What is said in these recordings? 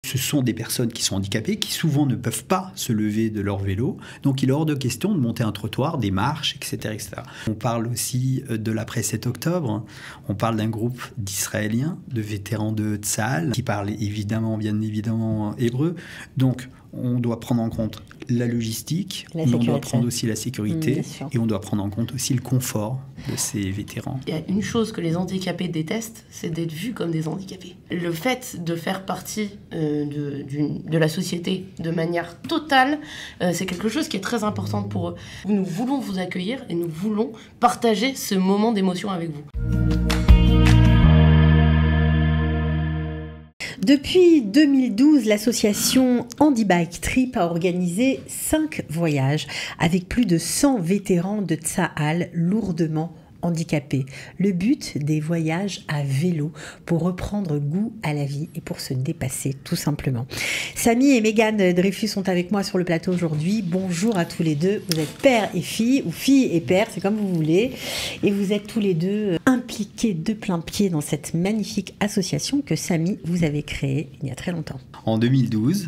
ce sont des personnes qui sont handicapées, qui souvent ne peuvent pas se lever de leur vélo. Donc, il est hors de question de monter un trottoir, des marches, etc., etc. On parle aussi de l'après-7 octobre. On parle d'un groupe d'Israéliens, de vétérans de Tsahal, qui parlent évidemment, bien évidemment, hébreu. Donc, on doit prendre en compte la logistique, mais on doit prendre aussi la sécurité et on doit prendre en compte aussi le confort de ces vétérans. Il y a une chose que les handicapés détestent, c'est d'être vus comme des handicapés. Le fait de faire partie de la société de manière totale, c'est quelque chose qui est très important pour eux. Nous voulons vous accueillir et nous voulons partager ce moment d'émotion avec vous. Depuis 2012, l'association Handibike Trip a organisé 5 voyages avec plus de 100 vétérans de Tsahal lourdement handicapés. Le but des voyages à vélo pour reprendre goût à la vie et pour se dépasser tout simplement. Samy et Mégane Dreyfus sont avec moi sur le plateau aujourd'hui. Bonjour à tous les deux. Vous êtes père et fille, ou fille et père, c'est comme vous voulez. Et vous êtes tous les deux impliqués de plein pied dans cette magnifique association que Samy, vous avez créée il y a très longtemps. En 2012,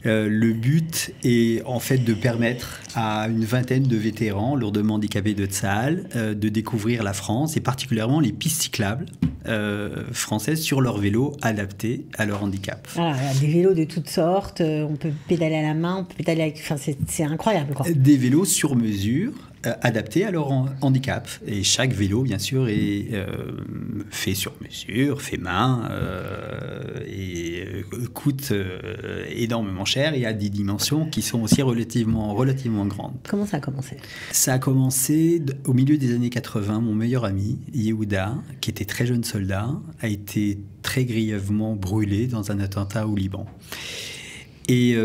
le but est en fait de permettre à une vingtaine de vétérans lourdement handicapés de Tsahal de découvrir la France et particulièrement les pistes cyclables françaises sur leurs vélos adaptés à leur handicap. Voilà, des vélos de toutes sortes, on peut pédaler à la main, on peut pédaler avec... Enfin, c'est incroyable, quoi. Des vélos sur mesure adaptés à leur handicap. Et chaque vélo, bien sûr, est fait sur mesure, fait main, et coûte énormément cher et a des dimensions qui sont aussi relativement grandes. Comment ça a commencé ? Ça a commencé au milieu des années 80. Mon meilleur ami, Yehuda, qui était très jeune soldat, a été très grièvement brûlé dans un attentat au Liban. Et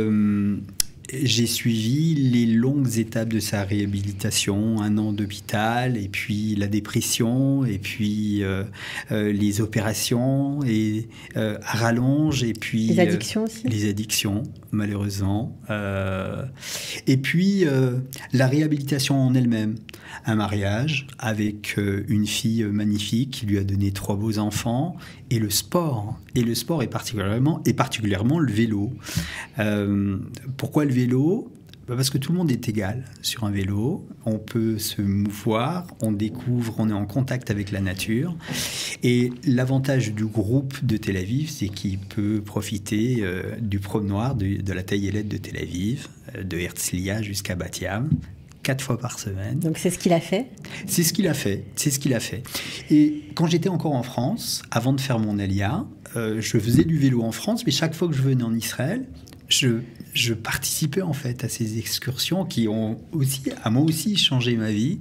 j'ai suivi les longues étapes de sa réhabilitation, 1 an d'hôpital, et puis la dépression, et puis les opérations, et à rallonge, et puis... Les addictions aussi ? Les addictions, malheureusement. Et puis la réhabilitation en elle-même. Un mariage avec une fille magnifique qui lui a donné 3 beaux enfants, et le sport. Et le sport est particulièrement le vélo. Pourquoi le vélo ? Parce que tout le monde est égal sur un vélo. On peut se mouvoir, on découvre, on est en contact avec la nature. Et l'avantage du groupe de Tel Aviv, c'est qu'il peut profiter du promenoir de la taillelette de Tel Aviv, de Herzliya jusqu'à Bat Yam, 4 fois par semaine. Donc c'est ce qu'il a fait ? C'est ce qu'il a fait. Et quand j'étais encore en France, avant de faire mon Alia, je faisais du vélo en France, mais chaque fois que je venais en Israël, je participais en fait à ces excursions qui ont aussi, à moi aussi, changé ma vie.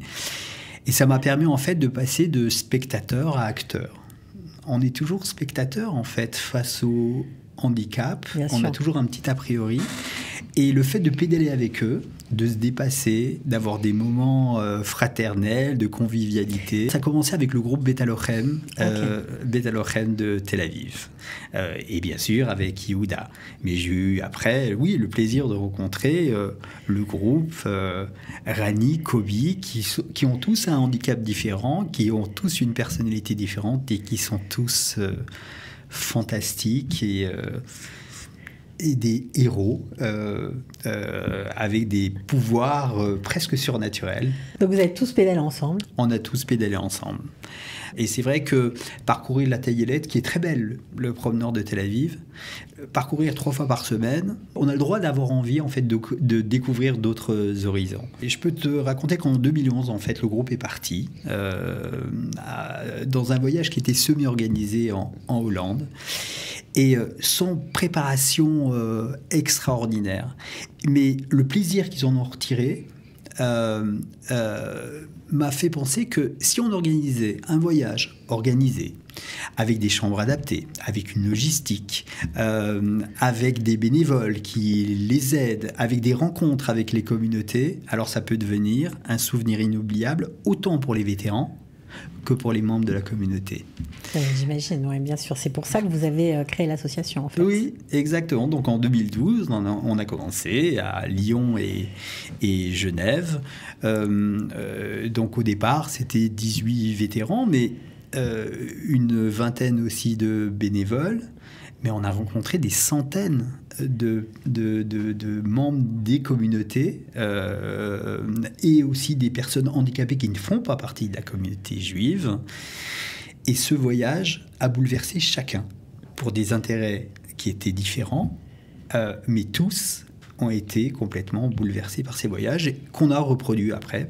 Et ça m'a permis en fait de passer de spectateur à acteur. On est toujours spectateur en fait face au handicap. On a toujours un petit a priori. Et le fait de pédaler avec eux, de se dépasser, d'avoir des moments fraternels, de convivialité. Ça a commencé avec le groupe Bet Halochem, Bet Halochem de Tel Aviv. Et bien sûr avec Yehuda. Mais j'ai eu après, oui, le plaisir de rencontrer le groupe Rani, Kobi, qui ont tous un handicap différent, qui ont tous une personnalité différente et qui sont tous fantastiques et des héros avec des pouvoirs presque surnaturels. Donc vous avez tous pédalé ensemble ? On a tous pédalé ensemble. Et c'est vrai que parcourir la taillelette, qui est très belle, le promeneur de Tel Aviv, parcourir 3 fois par semaine, on a le droit d'avoir envie en fait de découvrir d'autres horizons. Et je peux te raconter qu'en 2011, en fait, le groupe est parti dans un voyage qui était semi-organisé en Hollande. Et sans préparation extraordinaire. Mais le plaisir qu'ils en ont retiré m'a fait penser que si on organisait un voyage organisé, avec des chambres adaptées, avec une logistique, avec des bénévoles qui les aident, avec des rencontres avec les communautés, alors ça peut devenir un souvenir inoubliable, autant pour les vétérans que pour les membres de la communauté. J'imagine, oui, bien sûr. C'est pour ça que vous avez créé l'association, en fait. Oui, exactement. Donc en 2012, on a commencé à Lyon et Genève. Donc au départ, c'était 18 vétérans, mais une vingtaine aussi de bénévoles. mais on a rencontré des centaines de membres des communautés et aussi des personnes handicapées qui ne font pas partie de la communauté juive. Et ce voyage a bouleversé chacun pour des intérêts qui étaient différents, mais tous ont été complètement bouleversés par ces voyages qu'on a reproduits après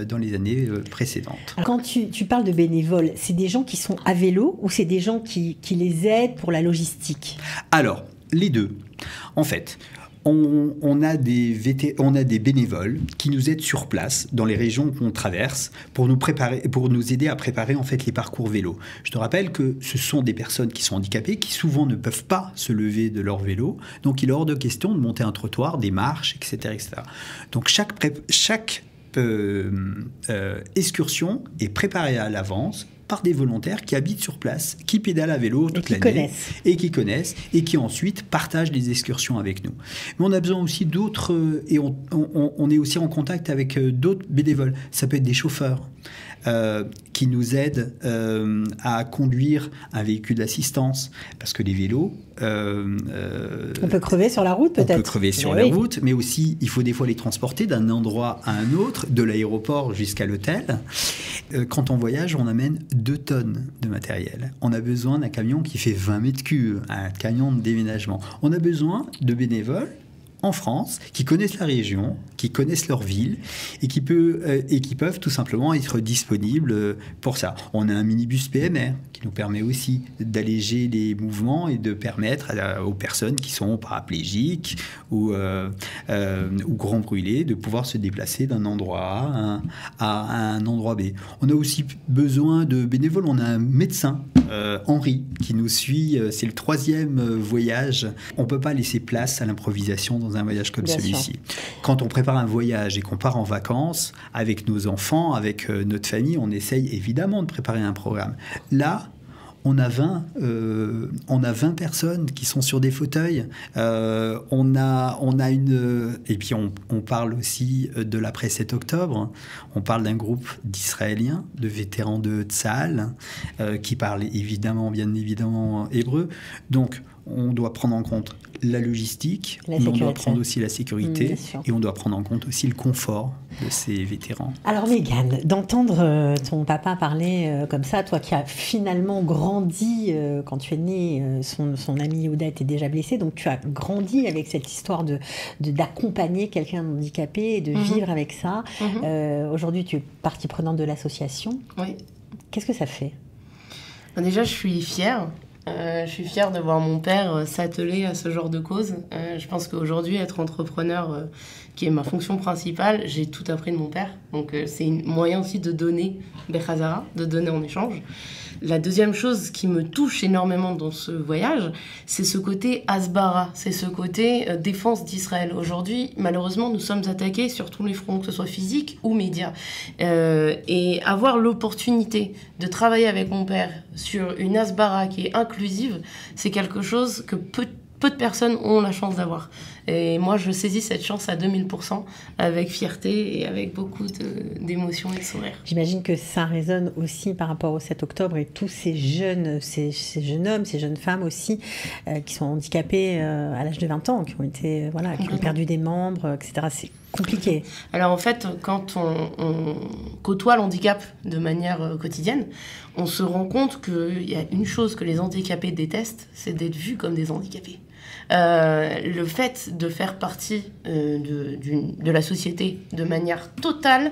dans les années précédentes. Alors, quand tu parles de bénévoles, c'est des gens qui sont à vélo ou c'est des gens qui les aident pour la logistique? Alors, les deux. En fait, on a des bénévoles qui nous aident sur place dans les régions qu'on traverse pour nous aider à préparer en fait les parcours vélo. Je te rappelle que ce sont des personnes qui sont handicapées, qui souvent ne peuvent pas se lever de leur vélo, donc il est hors de question de monter un trottoir, des marches, etc., etc. Donc chaque excursion est préparée à l'avance par des volontaires qui habitent sur place, qui pédalent à vélo toute l'année et qui connaissent et qui ensuite partagent les excursions avec nous. Mais on a besoin aussi d'autres et on est aussi en contact avec d'autres bénévoles. Ça peut être des chauffeurs qui nous aident à conduire un véhicule d'assistance parce que les vélos on peut crever sur la route peut-être. On peut crever sur la route, mais aussi il faut des fois les transporter d'un endroit à un autre, de l'aéroport jusqu'à l'hôtel. Quand on voyage, on amène 2 tonnes de matériel. On a besoin d'un camion qui fait 20 mètres cubes, un camion de déménagement. On a besoin de bénévoles en France, qui connaissent la région, qui connaissent leur ville et qui peuvent tout simplement être disponibles pour ça. On a un minibus PMR qui nous permet aussi d'alléger les mouvements et de permettre aux personnes qui sont paraplégiques ou grands brûlés de pouvoir se déplacer d'un endroit A à un endroit B. On a aussi besoin de bénévoles. On a un médecin, Henri, qui nous suit. C'est le 3e voyage. On ne peut pas laisser place à l'improvisation dans un voyage comme celui-ci. Quand on prépare un voyage et qu'on part en vacances avec nos enfants, avec notre famille, on essaye évidemment de préparer un programme. Là, on a 20 personnes qui sont sur des fauteuils. On a et puis on parle aussi de l'après 7 octobre. On parle d'un groupe d'Israéliens, de vétérans de Tsahal, qui parlent bien évidemment hébreu. Donc, on doit prendre en compte la logistique, mais on doit prendre aussi la sécurité et on doit prendre en compte aussi le confort de ces vétérans. Alors Mégane, d'entendre ton papa parler comme ça, toi qui as finalement grandi quand tu es né, son ami Yehuda était déjà blessé, donc tu as grandi avec cette histoire d'accompagner quelqu'un handicapé et de vivre avec ça. Aujourd'hui, tu es partie prenante de l'association. Oui. Qu'est-ce que ça fait ? Déjà, je suis fière. Je suis fière de voir mon père s'atteler à ce genre de cause. Je pense qu'aujourd'hui, être entrepreneur, qui est ma fonction principale, j'ai tout appris de mon père. Donc c'est un moyen aussi de donner Bechazara, de donner en échange. La deuxième chose qui me touche énormément dans ce voyage, c'est ce côté Hasbara, c'est ce côté défense d'Israël. Aujourd'hui, malheureusement, nous sommes attaqués sur tous les fronts, que ce soit physique ou média. Et avoir l'opportunité de travailler avec mon père sur une Hasbara qui est inclusive, c'est quelque chose que peu de personnes ont la chance d'avoir. Et moi, je saisis cette chance à 2000% avec fierté et avec beaucoup d'émotions et de sourires. J'imagine que ça résonne aussi par rapport au 7 octobre et tous ces jeunes hommes, ces jeunes femmes aussi, qui sont handicapés à l'âge de 20 ans, qui ont perdu des membres, etc. C'est compliqué. Alors en fait, quand on côtoie l'handicap de manière quotidienne, on se rend compte qu'il y a une chose que les handicapés détestent, c'est d'être vus comme des handicapés. Le fait de faire partie de la société de manière totale,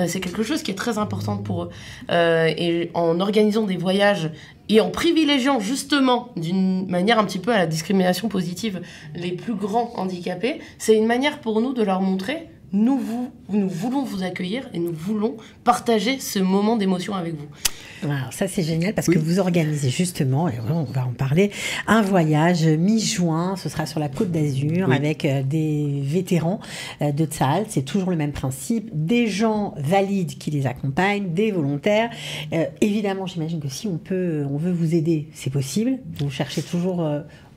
c'est quelque chose qui est très important pour eux. Et en organisant des voyages et en privilégiant justement d'une manière un petit peu à la discrimination positive les plus grands handicapés, c'est une manière pour nous de leur montrer nous voulons vous accueillir et nous voulons partager ce moment d'émotion avec vous. Alors ça c'est génial parce que vous organisez justement, et on va en parler, un voyage mi-juin, ce sera sur la Côte d'Azur avec des vétérans de Tsahal, c'est toujours le même principe, des gens valides qui les accompagnent, des volontaires. Évidemment, j'imagine que si on veut vous aider, c'est possible. Vous cherchez toujours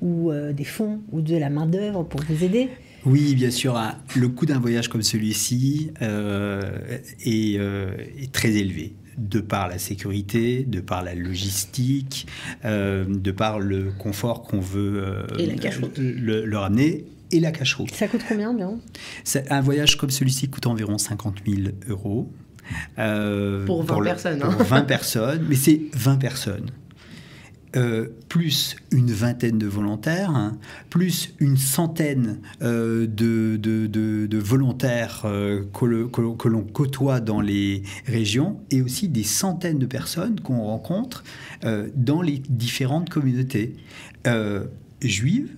des fonds ou de la main-d'œuvre pour vous aider. Oui, bien sûr. Le coût d'un voyage comme celui-ci est très élevé. de par la sécurité, de par la logistique, de par le confort qu'on veut Et la cache-route. le ramener, et la cache-route. Ça coûte combien, bien? Un voyage comme celui-ci coûte environ 50 000 €. Pour 20 personnes. Pour 20 personnes, mais c'est 20 personnes. Plus une vingtaine de volontaires, hein, plus une centaine de volontaires que l'on côtoie dans les régions, et aussi des centaines de personnes qu'on rencontre dans les différentes communautés juives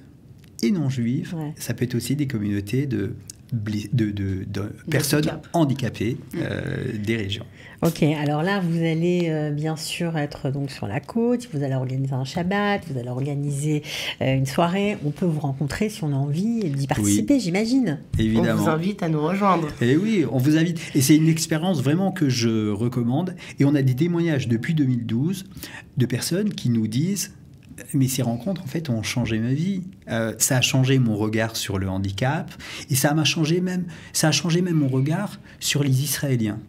et non juives. Ouais. Ça peut être aussi des communautés de personnes handicapées des régions. Ok, alors là, vous allez bien sûr être donc sur la côte, vous allez organiser un Shabbat, vous allez organiser une soirée. On peut vous rencontrer si on a envie d'y participer, j'imagine. Évidemment. On vous invite à nous rejoindre. Et oui, on vous invite. Et c'est une expérience vraiment que je recommande. Et on a des témoignages depuis 2012 de personnes qui nous disent: mais ces rencontres, en fait, ont changé ma vie. Ça a changé mon regard sur le handicap, et ça a changé même mon regard sur les Israéliens.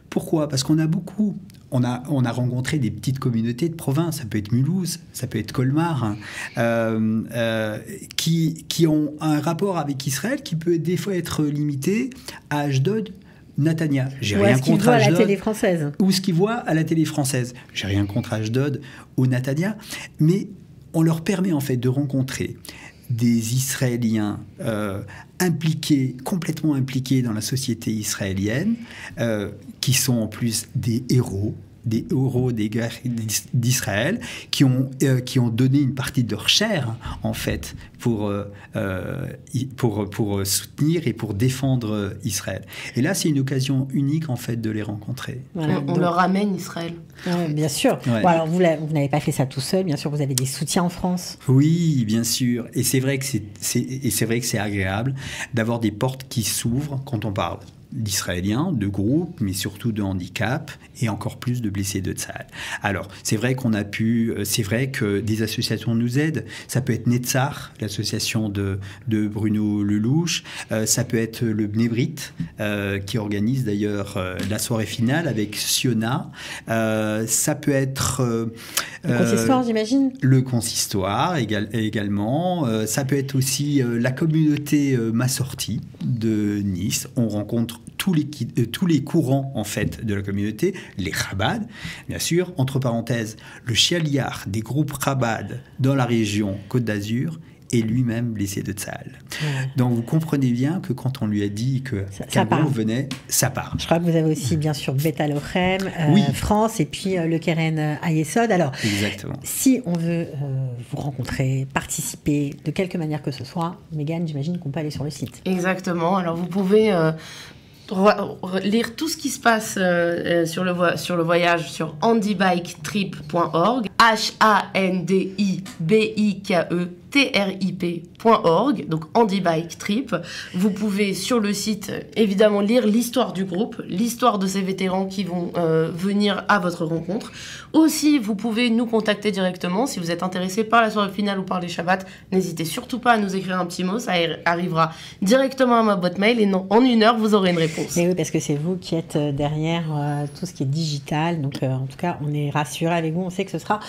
Pourquoi ? Parce qu'on a on a rencontré des petites communautés de province, ça peut être Mulhouse, ça peut être Colmar, qui ont un rapport avec Israël qui peut des fois être limité à Ashdod, Netanya. J'ai rien contre Ashdod. À la télé française. Ou ce qu'ils voient à la télé française. J'ai rien contre Ashdod ou Netanya, mais on leur permet en fait de rencontrer des Israéliens complètement impliqués dans la société israélienne, qui sont en plus des héros des guerres d'Israël, qui ont donné une partie de leur chair, en fait, pour soutenir et pour défendre Israël. Et là, c'est une occasion unique, en fait, de les rencontrer. Voilà, on leur ramène Israël. Bien sûr. Ouais. Bon, alors, vous n'avez pas fait ça tout seul, bien sûr, vous avez des soutiens en France. Oui, bien sûr. Et c'est vrai que c'est agréable d'avoir des portes qui s'ouvrent quand on parle d'Israéliens, de groupes, mais surtout de handicap, et encore plus de blessés de Tsahal. Alors, c'est vrai que des associations nous aident. Ça peut être Netzar, l'association de Bruno Lelouch. Ça peut être le Bnei Brit, qui organise d'ailleurs la soirée finale avec Siona. Ça peut être... le consistoire, j'imagine. Le consistoire également. Ça peut être aussi la communauté Massorti de Nice. On rencontre tous les courants, en fait, de la communauté, les Chabad, bien sûr, entre parenthèses, le Chialiar des groupes Chabad dans la région Côte d'Azur est lui-même blessé de Tsahal. Donc vous comprenez bien que quand on lui a dit qu'un groupe venait, ça part. Je crois que vous avez aussi, bien sûr, Beth Alochem, France, et puis le Keren Ayesod. Alors, exactement. Si on veut vous rencontrer, participer, de quelque manière que ce soit, Mégane, j'imagine qu'on peut aller sur le site. Exactement. Alors vous pouvez lire tout ce qui se passe sur le voyage sur handybiketrip.org, handybiketrip.org, donc Handybike Trip. Vous pouvez sur le site évidemment lire l'histoire du groupe, l'histoire de ces vétérans qui vont venir à votre rencontre. Aussi, vous pouvez nous contacter directement si vous êtes intéressé par la soirée finale ou par les Shabbats. N'hésitez surtout pas à nous écrire un petit mot, ça arrivera directement à ma boîte mail, et en 1 heure vous aurez une réponse. Et oui, parce que c'est vous qui êtes derrière tout ce qui est digital, donc en tout cas on est rassurés avec vous, on sait que ce sera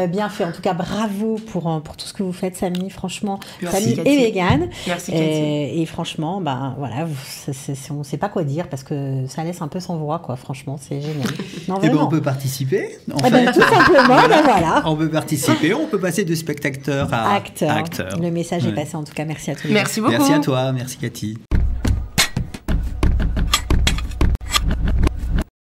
bien fait. En tout cas, bravo pour tout ce que vous faites, Samy, franchement. Merci, Samy et Mégane. Merci, Cathy. Et franchement, voilà, on ne sait pas quoi dire, parce que ça laisse un peu sans voix, quoi. Franchement, c'est génial. Non, et on peut participer, en fait. Tout simplement, voilà. On peut participer, on peut passer de spectateur à acteur. Le message est passé, en tout cas. Merci à tous les deux. Merci beaucoup. Merci à toi, merci Cathy.